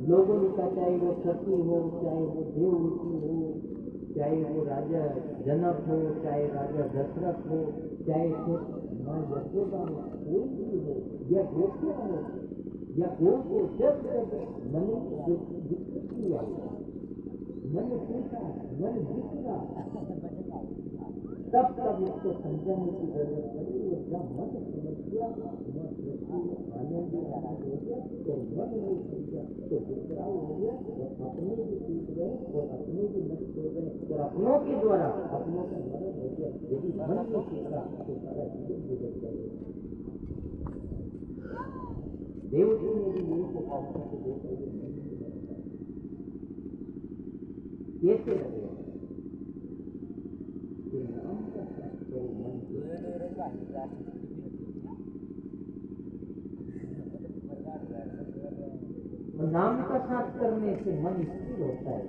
लोगों का, चाहे वो सती हो, चाहे वो देवहूति हो, चाहे वो राजा जनक हो, चाहे राजा दशरथ हो, चाहे माँ यशोदा हो, कोई भी हो, या गोपिया हो, या गोप हो, जब मन विकृति आई, मन टूटा, मन बिखरा, तब इसको समझाने की जरूरत पड़ी। और जब मन समझ गया, आनंद हो गया, तो मन नहीं समझा तो बिखराव हो गया, और अपने भी टूट गए और अपने भी नष्ट हो गए, और अपनों के द्वारा अपनों का मरण हो गया। यदि मन में टूटा तो सारा जीवन बिगड़ जाएगा। देवजी ने भी यही को पापा को देखा, कैसे लगे नाम का शास्त्र मन नाम का साथ करने से मन स्थिर होता है।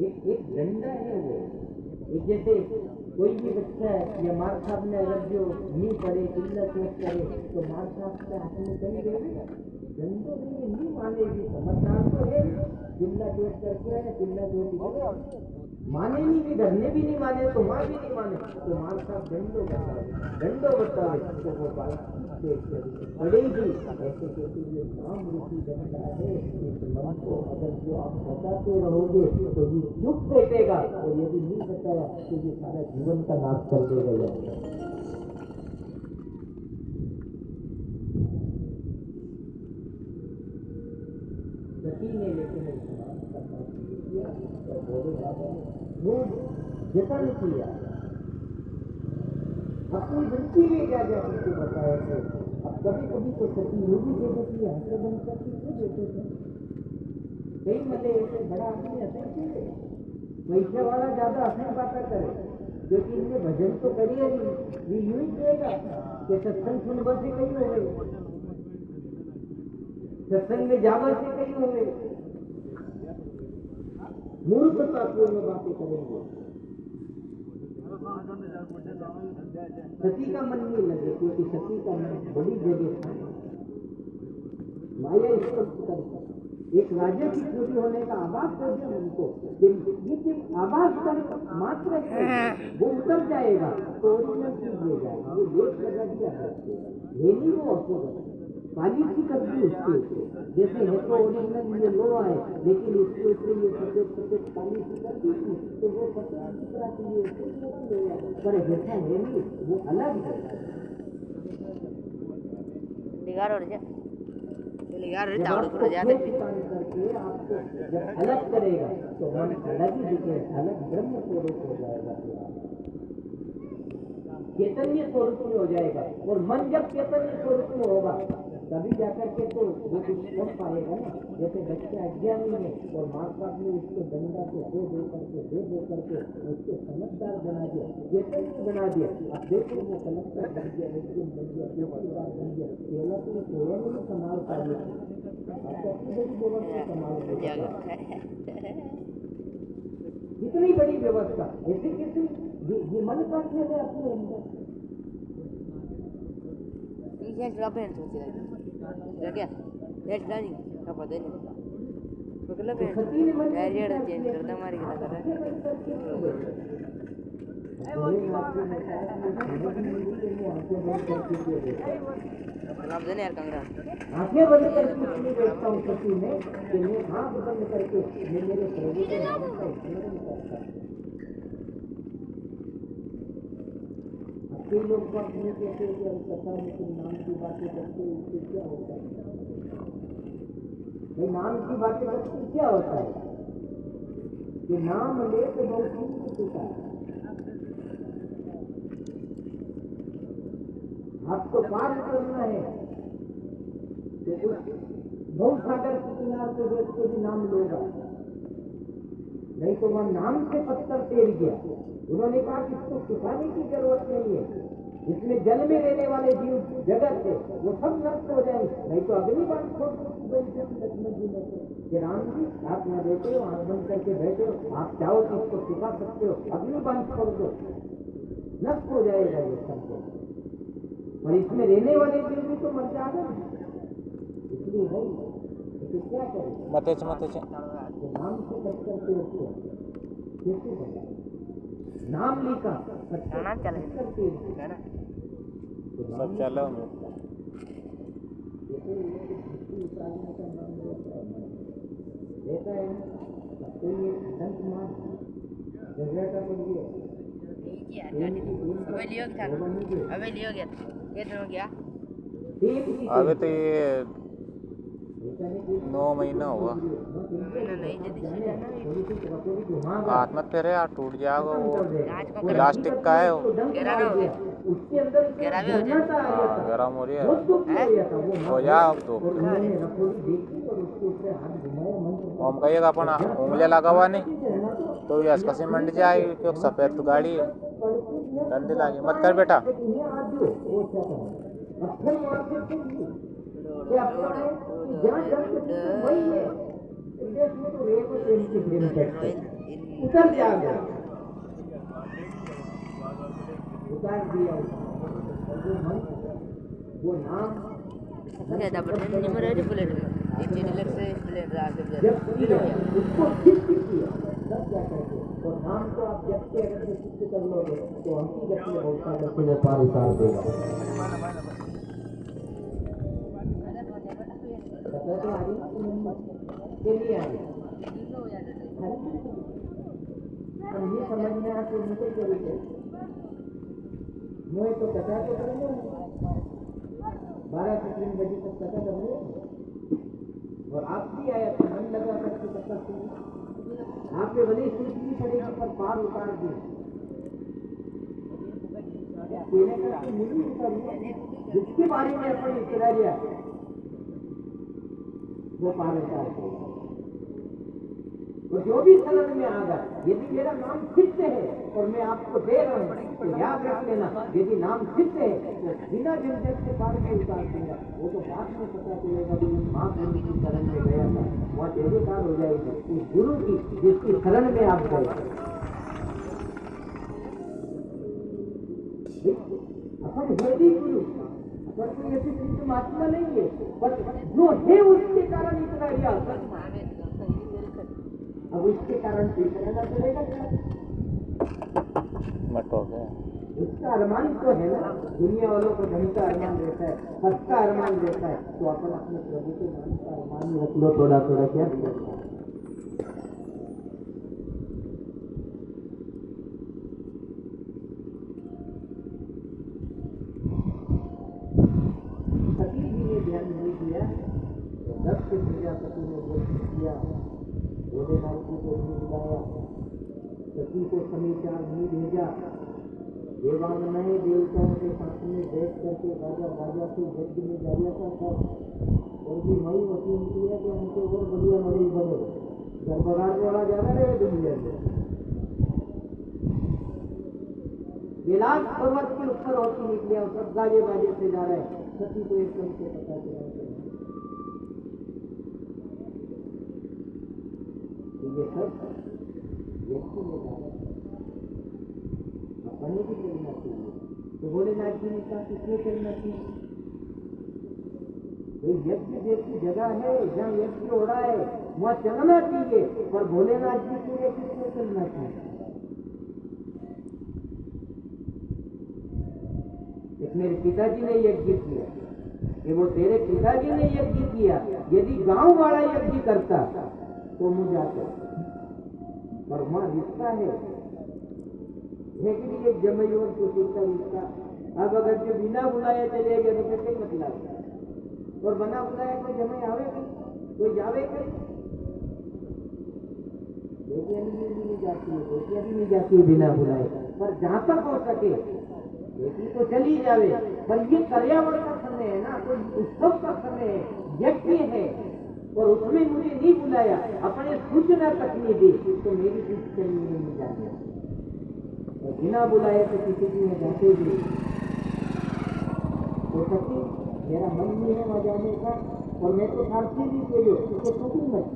एक डंडा है वो, एक जैसे कोई भी बच्चा है या मार साहब ने अगर जो नहीं पड़े, चिल्ला चोट करे, तो मार साहब के हाथ में कहीं देगा, डंडो नहीं मानेगी, समझदार तो है, चिल्ला चोट करके है, चिल्ला चोट माने नहीं, भी धरने भी नहीं माने, तो माँ भी नहीं माने, तो मार साहब डंडो बतावे तो वो बात पड़ेगी। ऐसे कहते ये नाम रूपी डंडा है, इस मन को अगर जो आप बताते रहोगे तो ये चुप बैठेगा, और यदि नहीं बताया तो ये सारा जीवन का नाश कर देगा। सती ने लेकिन नाम का साथ किया और बोले बाबा ने खूब जतन किया, अपनी वृत्ति में क्या क्या कुछ बताया थे। अब कभी कभी तो सती ये भी कहते कि हंसे बन करके क्यों देते थे, कई मले ऐसे बड़ा आदमी हंसे थे, पैसे वाला ज्यादा हंसने बात करे, क्योंकि इनमें भजन तो करिए नहीं, ये यूं ही कहेगा कि सत्संग सुनने से कहीं हो गए, सत्संग में जावा से कहीं हो गए, मूर्खता पूर्ण बातें करेंगे। सती का मन नहीं लगे, क्योंकि सती का मन बड़ी जगह था, माया स्पर्श करता, एक राज्य की पूरी होने का आभास कर दिया उनको, ये आभास कर मात्र वो उतर जाएगा तो ओरिजिनल चीज ले जाएगा, वो लेट लगा दिया है नहीं, वो अपोजिट पॉलिसी कर दी उसके ऊपर, जैसे है तो ओरिजिनल ये लो आए, लेकिन उसके ऊपर ये सफेद पॉलिसी कर दी थी, तो वो सफेद दूसरा के लिए पर जैसा है नहीं, वो अलग है। करके आपको जब अलग करेगा तो मन अलग ही दिखे, अलग ब्रह्म स्वरूप हो जाएगा, चैतन्य स्वरूप में हो जाएगा। और मन जब चैतन्य स्वरूप में होगा तभी जाकर के तो वो कुछ कर पाएगा ना। जैसे बच्चे अज्ञानी है और माँ बाप ने उसको डंडा से दे करके उसको समझदार बना दिया, चैतन्य बना दिया। अब देखो वो कलेक्टर बन गया, बन गया, पहला तो सोया नहीं संभाल पाए, इतनी बड़ी व्यवस्था ऐसी किसी ये मन का खेल है अपने अंदर। आंखें बंद करके बैठता हूँ सती में कि मैं आंख बंद करके मैं मेरे प्रभु के नाम का स्मरण करता हूँ। कई लोग बात नहीं कहते कि हम कथा में नाम की बातें करते हैं, इससे क्या होता है भाई, नाम की बातें करते क्या होता है कि नाम ले तो बहुत ही चुका है, आपको पार करना है तो बहुत सागर के किनारे पे बैठ के भी नाम लेगा, नहीं तो वह नाम से पत्थर टेर गया। उन्होंने कहा कि इसको सुखाने की जरूरत नहीं है, इसमें जल में रहने वाले जीव जगत है वो सब नष्ट हो जाएंगे, नहीं तो अग्निबाण छोड़ लक्ष्मण जी ने कि राम जी आप यहाँ बैठे हो, आंख बंद करके बैठे हो, आप चाहो तो इसको सुखा सकते हो, अग्निबाण छोड़ दो, नष्ट हो जाएगा ये सब, और इसमें रहने वाले जीव भी तो मर जाएगा। इसलिए भाई तो क्या करें? मतेच मतेच तो नाम से कट करते उसको कैसे बना? नाम लिखा करते सब चलो उतारने का नाम रहता है ना। तो ये संत मान जगह का तो ये अभी तो ये 9 महीना हुआ। हाथ मत फेरे यार, टूट जाएगा। वो प्लास्टिक का है वो। गरम हो रही है। हो जा अब तो हम कहिएगा अपन उंगली लगा हुआ नहीं तो यस कसी मंड जाए क्योंकि सफेद तो गाड़ी है गंदी लागे मत कर बेटा। उतर जाएगा उतार दिया वो नाम उसको सिद्ध किया तब क्या कहते हैं। और नाम को आप जब के अगर सिद्ध कर लोगे तो हकीकत में बहुत सारे से वो पार उतार देगा। चलिए आगे हम ये समझने आते मुझे जरूर मुझे तो कथा तो करेंगे 12 से 3 बजे तक कथा करेंगे और आप भी आया तो मन लगा करके कथा सुनिए। आप पे भले सोचनी पड़ेगी पर पार उतार दी जिसके बारे में अपन इतना लिया वो पार उतार दे। और जो भी सलन में आगा यदि मेरा नाम सिद्ध है और मैं आपको दे रहा हूँ तो याद रख लेना यदि नाम सिद्ध है तो बिना झंझट से पार में उतार दूंगा। वो तो बाद में पता चलेगा कि महापुरुष की शरण में गया था वहाँ जयकार हो जाएगी उस गुरु की जिसकी शरण में आप गए। अपन यदि गुरु अपन को यदि सिद्ध महात्मा नहीं है पर जो है उसके कारण इतना ही अब इसके कारण रहना चलेगा क्या? मत हो गया उसका अरमान तो है ना। दुनिया वालों को धन का अरमान रहता है पद का अरमान रहता है तो अपन अपने प्रभु के नाम का अरमान ही रख लो थोड़ा थोड़ा क्या सती जी ने ध्यान नहीं दिया तो 10 के प्रजापति ने वो किया भोलेनाथ जी को नहीं बुलाया सती को समाचार नहीं भेजा देवांगनाएं देवताओं के साथ में बैठ करके राजा राजा से यज्ञ में जारिया था और भी मई वकील किया कि हमसे और बढ़िया मरीज बने गड़बड़ाने वाला ज्यादा रहे दुनिया में। कैलाश पर्वत के ऊपर होती निकले और सब गाजे बाजे से जा रहे सती को एकदम से पता चला ये सब व्यक्ति में जाना अपने भी करना चाहिए। तो भोलेनाथ जी ने कहा कि क्यों करना चाहिए? कोई यज्ञ जैसी जगह है जहाँ यज्ञ हो रहा है वहाँ चलना चाहिए पर भोलेनाथ जी के लिए किसको चलना चाहिए? एक मेरे पिताजी ने यज्ञ किया कि वो तेरे पिताजी ने यज्ञ किया यदि गांव वाला यज्ञ करता तो मुझे आता पर वहाँ रिश्ता है लेकिन एक जमई और कुछ का रिश्ता। अब अगर जो बिना बुलाया चले गए तो फिर कोई मतलब और बना बुलाया कोई जमई आवे कोई जावे कोई बेटियां भी नहीं जाती है बेटियां भी नहीं जाती है बिना बुलाए पर जहाँ तक हो सके बेटी तो चली जावे पर ये पर्यावरण का समय है ना कोई उत्सव का समय है यज्ञ है और उसमें मुझे नहीं बुलाया अपने सूचना तक नहीं दी तो मेरी कुछ चलनी नहीं जाती और बिना बुलाए तो किसी की में जाते भी तो सच्ची मेरा मन नहीं है वहाँ जाने का और मैं तो फारसी भी के लिए उसको टूटी मत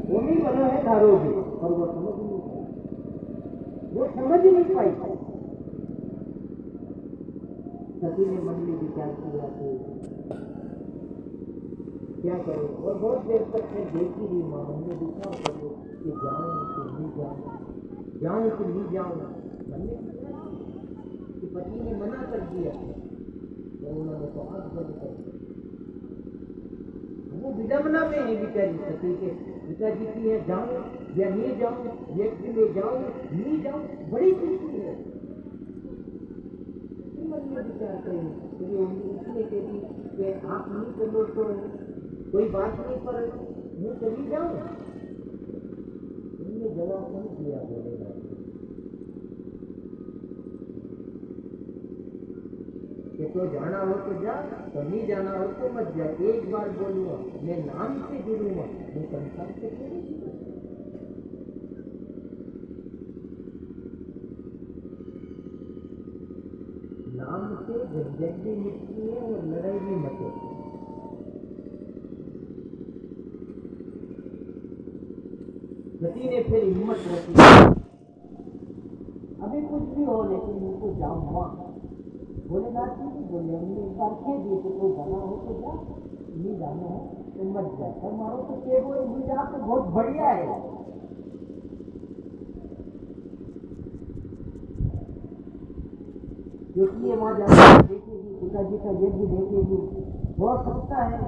वो नहीं बना है धारो भी और वो समझ नहीं पाई सती ने मन में विचार किया कि क्या करें। और बहुत देर तक मैं देखी रही माँ, हमने देखा करो कि जाऊँ कि नहीं जाऊँ, जाऊँ कि नहीं जाऊँ। हमने कितना कि पति ने मना कर दिया तो उन्होंने तो आग बंद कर दी। वो विडम्बना में है बेचारी सती के पिताजी की है, जाऊँ या नहीं जाऊँ, व्यक्ति में जाऊँ नहीं जाऊँ, बड़ी खुशी है। मन में विचार करें उसने कही कि आप नहीं चलो तो कोई बात नहीं, पर मैं चली जाऊँ। उन्होंने जवाब नहीं दिया, बोलेगा कि तो जाना हो तो जा, तो नहीं जाना हो तो मत जा। एक बार बोलूँगा, मैं नाम से जुड़ूंगा, मैं संसार से क्यों जुड़ूं? नाम से झंझट भी मिटती है और लड़ाई भी मचती है। सती ने फिर हिम्मत रखी, अभी कुछ भी हो लेकिन उनको जाऊंगा। भोलेनाथ जी भी बोले, हमने एक बार कह दिए कि कोई जाना हो तो जा, नहीं जाना है तो मत जा। पर मारो तो के वो नहीं जा तो बहुत बढ़िया है। क्योंकि ये वहां जाकर देखेगी, पिताजी का यज्ञ देखेगी, हो सकता है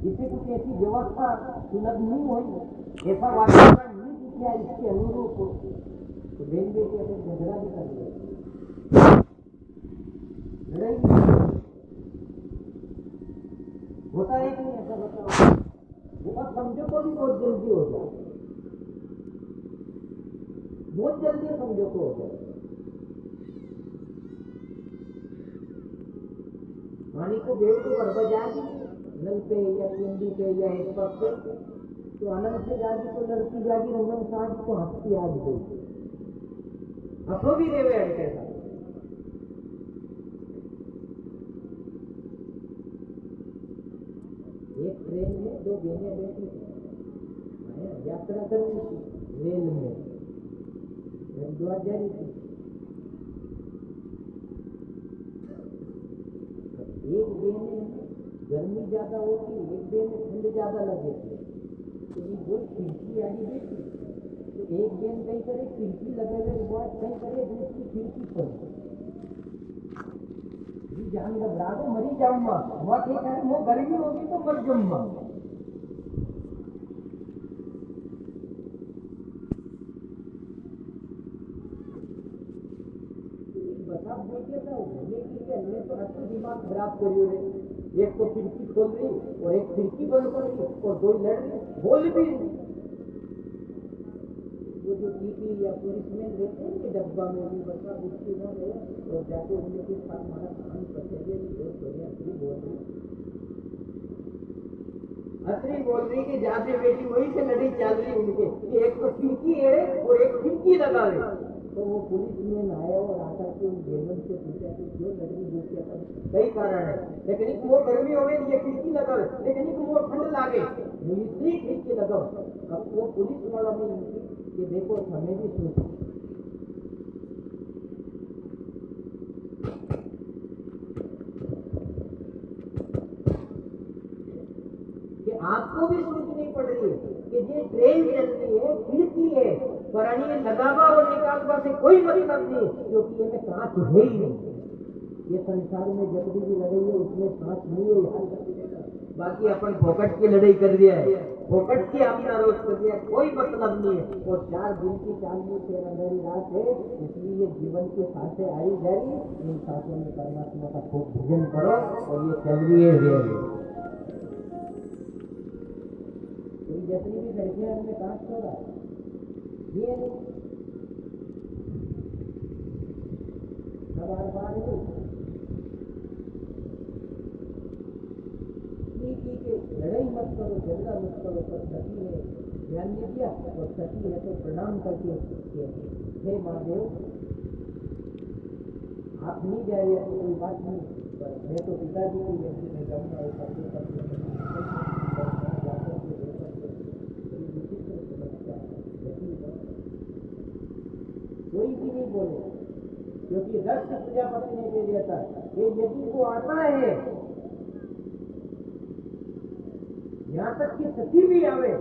जिसे कुछ ऐसी व्यवस्था सुलभ नहीं हुई, ऐसा वातावरण नहीं दिखा इसके अनुरूप, तो बहन बेटी अपने झगड़ा भी कर लिया, लड़ाई होता है कि नहीं, ऐसा बताओ। वो समझो तो भी बहुत जल्दी हो जाए, बहुत जल्दी समझो तो हो जाए। पानी को बेव को घर बजा दी नल पे या कुंडी पे या एक पर पे, तो अनंत से जागी तो लड़की जागी, रंगन साज को हंसती आज गई, हंसो भी देवे अड़के था। एक ट्रेन में दो बहनें बैठी थी, यात्रा कर रही थी रेल में, हरिद्वार जा रही थी। एक बहने गर्मी ज्यादा होती, एक बहने ठंड ज्यादा लगे थे, तो ये दो खिड़की आगे बैठी, तो एक बहन कहीं करे खिड़की लगे हुए बहुत, कहीं करे दूसरी खिड़की पर, जान घबरा दो मरी जाऊंगा, वह ठीक है वो गर्मी होगी तो मर जाऊंगा। बता देखे था घूमने की क्या, हमने तो अच्छी दिमाग खराब करी हो, एक तो खिड़की खोल रही और एक खिड़की बंद कर रही और दो लड़ रही, बोल भी वो जो टीटी या पुलिसमैन रहते हैं कि डब्बा में भी बता उसकी वहाँ गए और जाके उनके साथ हमारा काम करते हुए बहुत बढ़िया असली बोल रही कि जहाँ से बेटी वहीं से लड़ी चल रही उनके कि एक तो खिड़की एड़े और एक खिड़की लगा रहे। तो वो पुलिसमैन आया और आकर के उन बेगम से पूछा कि क्यों लड़ रही बेटिया पर, कई कारण है, लेकिन एक वो गर्मी हो गई ये खिड़की लगा, लेकिन एक वो ठंड लागे इसलिए खिड़की लगाओ। अब वो पुलिस वाला ने कि देखो हमें भी सोचो कि आपको भी सोचनी पड़ रही है कि ये ट्रेन चल रही है, खिड़की है, पर ये लगावा और निकालवा से कोई मतलब नहीं, क्योंकि ये में कांच है ही नहीं। ये संसार में जबरी की लड़ाई है उसमें कांच नहीं है, बाकी अपन फोकट की लड़ाई कर दिया है, फोकट की अपना रोज कर दिया, कोई मतलब नहीं है। और 4 दिन की चांदनी से अंधेरी रात है, इसलिए जीवन की सांसें आई जा रही, इन सांसों में परमात्मा का खूब भजन करो और ये चल रही है रेल। जितनी भी लड़कियां उनमें कांच छोड़ा ये बार लड़ाई मत करो, झगड़ा मत करो, पर सती ने ध्यान नहीं दिया और सती है तो प्रणाम करके हे महादेव आप नहीं जा रही तो कोई बात नहीं, पर मैं तो पिताजी की व्यक्ति में जाऊंगा और करके कोई भी नहीं बोले, क्योंकि दक्ष प्रजापति ने दे दिया था कि यदि वो आता है यहाँ तक कि सती भी आवे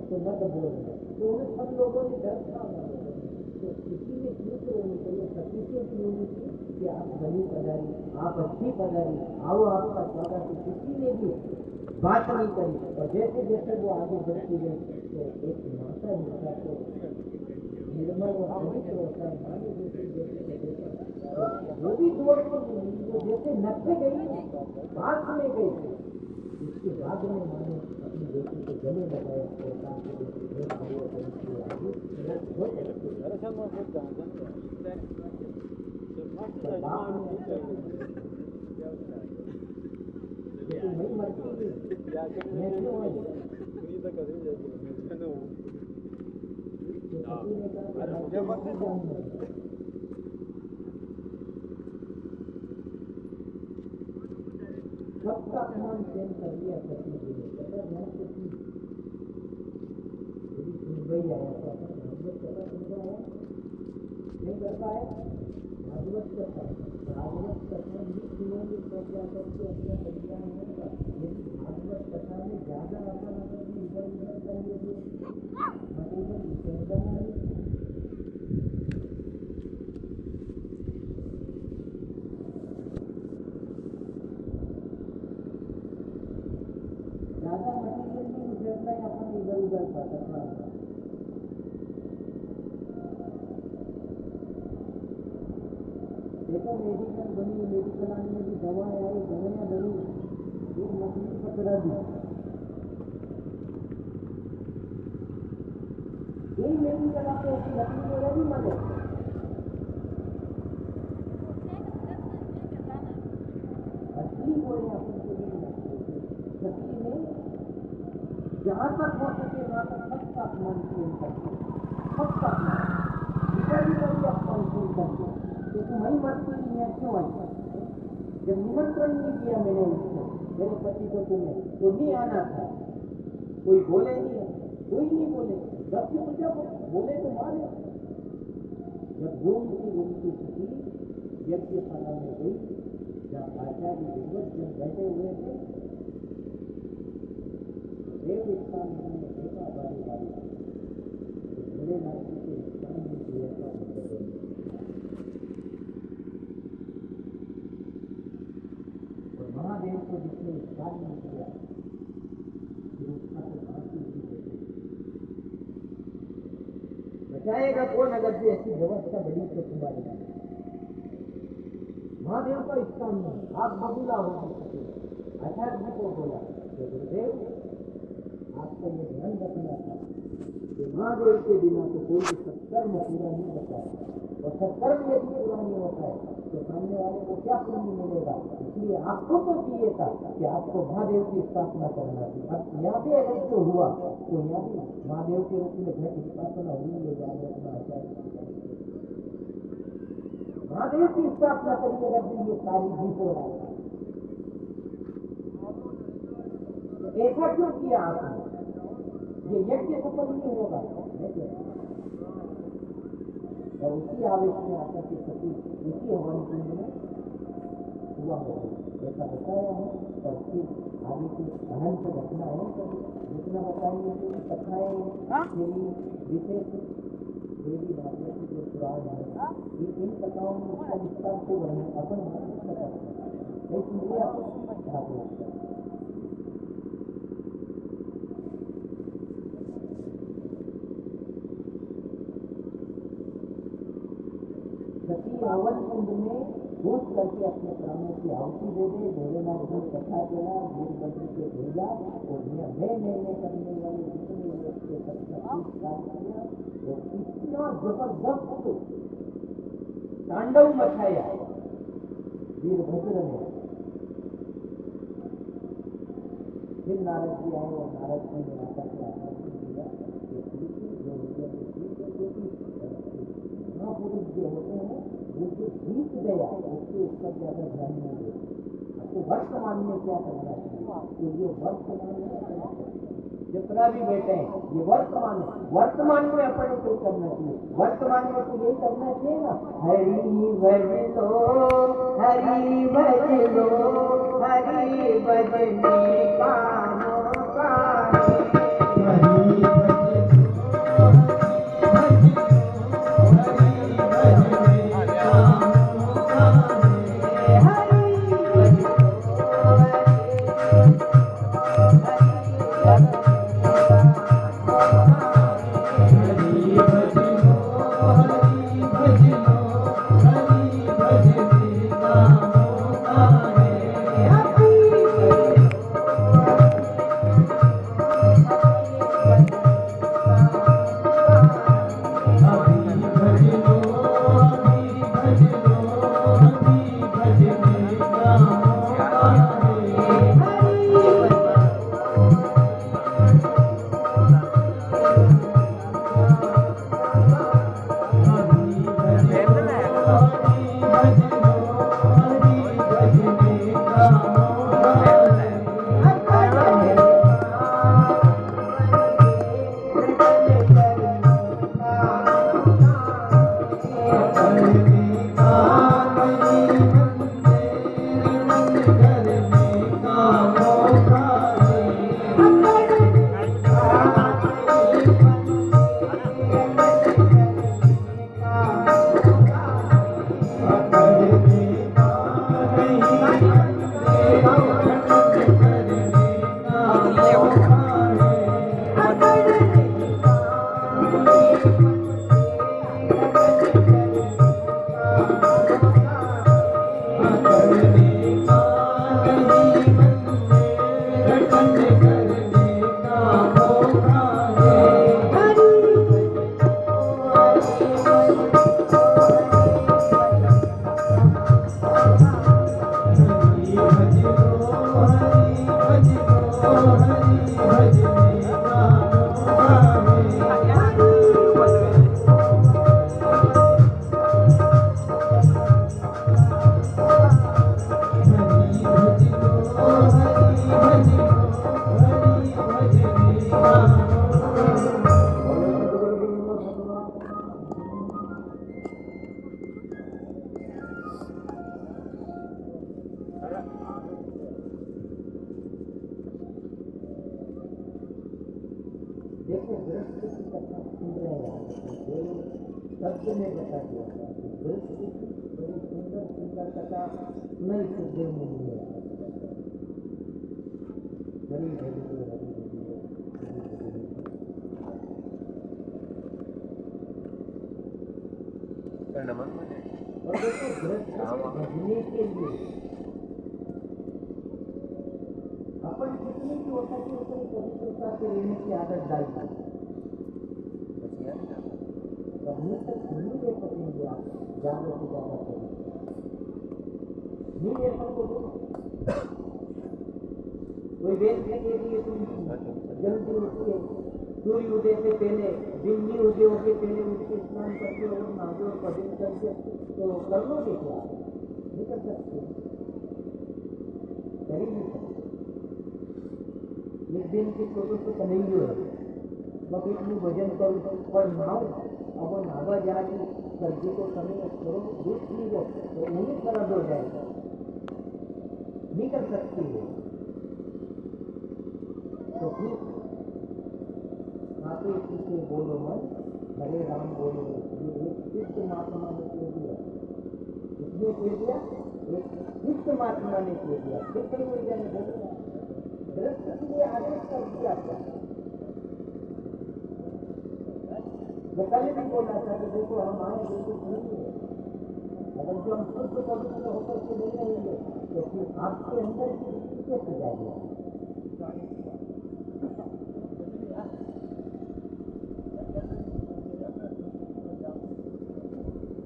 तो मत बोलना। तो उन सब लोगों ने डर था, तो किसी ने पूछ होनी चाहिए, सती से पूछनी थी कि आप बनी पधारी, आप अच्छी पधारी, आओ आपका स्वागत है। किसी ने भी बात नहीं करी। और जैसे जैसे वो आगे बढ़ती गई तो एक माता होता तो निर्मल और पवित्र होता है, माने जैसे जैसे वो भी दौड़ कर वो जैसे नचे गई, पास में गई। इसके बाद में माने अपनी बेटी को गले लगाया और कहा कि बेटी बहुत बड़ी है, इसलिए आगे बाप ने नहीं मरती मैं क्यों आई? सबका अपमान सहन कर लिया सती जी ने। पता नहीं सती यदि सुनवाई आया तो अपन भागवत कथा सुनता है नहीं कर पाए। भागवत कथा नहीं सुनोगे तो क्या करके अपना कल्याण होगा। यदि भागवत कथा में ज्यादा अपन अगर इधर उधर करेंगे मतलब विसर्जन नहीं। ज्यादा मटेरियल नहीं गुजरना है अपन इधर उधर भटकना। देखो मेडिकल बनी, मेडिकल आने में भी दवाएं आई, दवाइयाँ बनी, एक मछली पकड़ा दी। यही मेडिकल आपको उसकी लकड़ी वगैरह भी मदद असली बोले अपन को नहीं सती ने जहाँ तक हो सके वहाँ तक सबका अपमान सहन करके, सबका अपमान इधर भी अपमान सहन करके। तो तुम्हारी मरती नहीं है क्यों आई? जब निमंत्रण नहीं किया मैंने उसको, मेरे पति को तुम्हें तो नहीं आना था। कोई बोले नहीं है, कोई नहीं बोले, जब बोले तो माने। जब घूमती सती यज्ञशाला में गई, जहाँ आचार्य विद्वत जन बैठे हुए थे, देव स्थान में देखा बारी बारी तो भोलेनाथ जी के स्थान में दिया था। और महादेव को जिसने स्थान में किया फिर उसका तो फांसी ही देते। बचाएगा कौन अगर जो ऐसी व्यवस्था बड़ी तो तुम्हारी। महादेव का स्थान में आप बबूला हो सकते। आचार्य जी को बोला कि गुरुदेव आपको ये ध्यान रखना था कि महादेव के बिना तो कोई भी सत्कर्म पूरा नहीं होता है। और सत्कर्म यदि पूरा नहीं होता है तो सामने वाले को क्या पुण्य मिलेगा। इसलिए आपको तो चाहिए था कि आपको महादेव की स्थापना करना थी। अब यहाँ भी अगर जो हुआ तो यहाँ भी महादेव के रूप में घट स्थापना हुई है। याद रखना आचार्य महादेव की स्थापना करिए अगर ये सारी जीत हो रहा है। ऐसा क्यों किया आपने? ये यज्ञ सफल नहीं होगा। और उसी आवेश में आकर के सती उसी हवन कुंड में हुआ हो ऐसा बताया है। और फिर आगे की अनंत घटना है, जितना बताएंगे तो कथाएं मेरी विशेष देवी भागवत जो पुराण है इन कथाओं में उसका विस्तार से वर्णन अपन भागवत करते हैं। इसलिए आप भागवत सती हवन कुंड में घूस करके अपने प्राणों की आहुति दे दे। भोलेनाथ जी कथा चला, वीरभद्र के भेजा और मैं करने वाले जितने लोग के सबका किया। और इतना जबरदस्त तांडव मचाया वीरभद्र ने। फिर नारद जी आए और नारद जी ने आकर के आश्वासन दिया महापुरुष जो होते हैं वो जो जीत गया उसके ऊपर ज्यादा ध्यान नहीं देते। आपको वर्तमान में क्या करना चाहिए? तो ये वर्तमान में जितना भी बैठे हैं ये वर्तमान है। वर्तमान में अपन को करना चाहिए। वर्तमान में तो यही करना चाहिए ना, हरि भज लो हरि भजने का देखो गृहस्थ की कथा सुन रहे हैं, शब्द में बता दिया गृहस्थ की बड़ी सुंदर सुंदर कथा सुनाई सुखदेव मुनि ने। हरि हरि हरि हरि और देखो गृहस्थ भजने के लिए अपन जितनी भी होता है उतनी पवित्रता से रहने की आदत डालना। करने तक नहीं ले सकेंगे आप, ज्यादा से ज्यादा करें नहीं ले सकोगे। कोई वेद के लिए तुम जल्दी उठिए, सूर्य उदय से पहले, दिन नहीं उदय होके पहले उठ के स्नान करके और नहाके और भजन करके तो कर लोगे क्या? नहीं कर सकते, कर ही नहीं सकते। एक दिन की फोटो तो नहीं है, बस इतनी भजन करो पर नाव अब नावा जाके सर्दी को समय करो दूध पी लो तो नहीं खराब हो जाएगा, नहीं कर सकती है। तो फिर आते पीछे बोलो मन हरे राम बोलो, ये एक सिद्ध महात्मा ने कह दिया। इसने कह दिया, एक सिद्ध महात्मा ने कह दिया, सिद्ध कोई जन बोलेगा गृहस्थ के लिए आदेश कर दिया था। वो कल भी बोला था कि देखो हम आए बिल्कुल नहीं है, अगर जो हम शुद्ध पवित्र होकर के नहीं रहेंगे तो फिर आपके अंदर की दृष्टि कैसे जाएगी?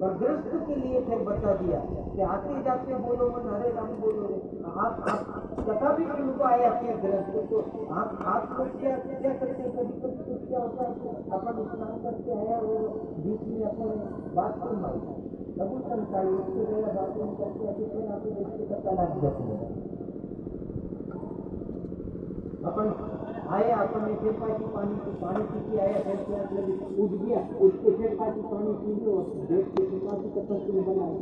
पर गृहस्थ के लिए फिर बता दिया कि आते जाते बोलो मन हरे राम बोलो। आप कथा भी उनको आया फिर गृहस्थ तो आप लोग क्या करते हैं? कभी कभी कुछ क्या होता है कि अपन स्नान करके आया और बीच में अपन बाथरूम आई, लघु संसारी उसके जगह बाथरूम करके आते फिर आपको देखते पता लग जाती है। अपन आए, अपन ने फिर पानी पी के आया, फिर प्यास लगी उठ गया, उसके फिर पानी पी लो, देख के की कथा शुरू बनाई।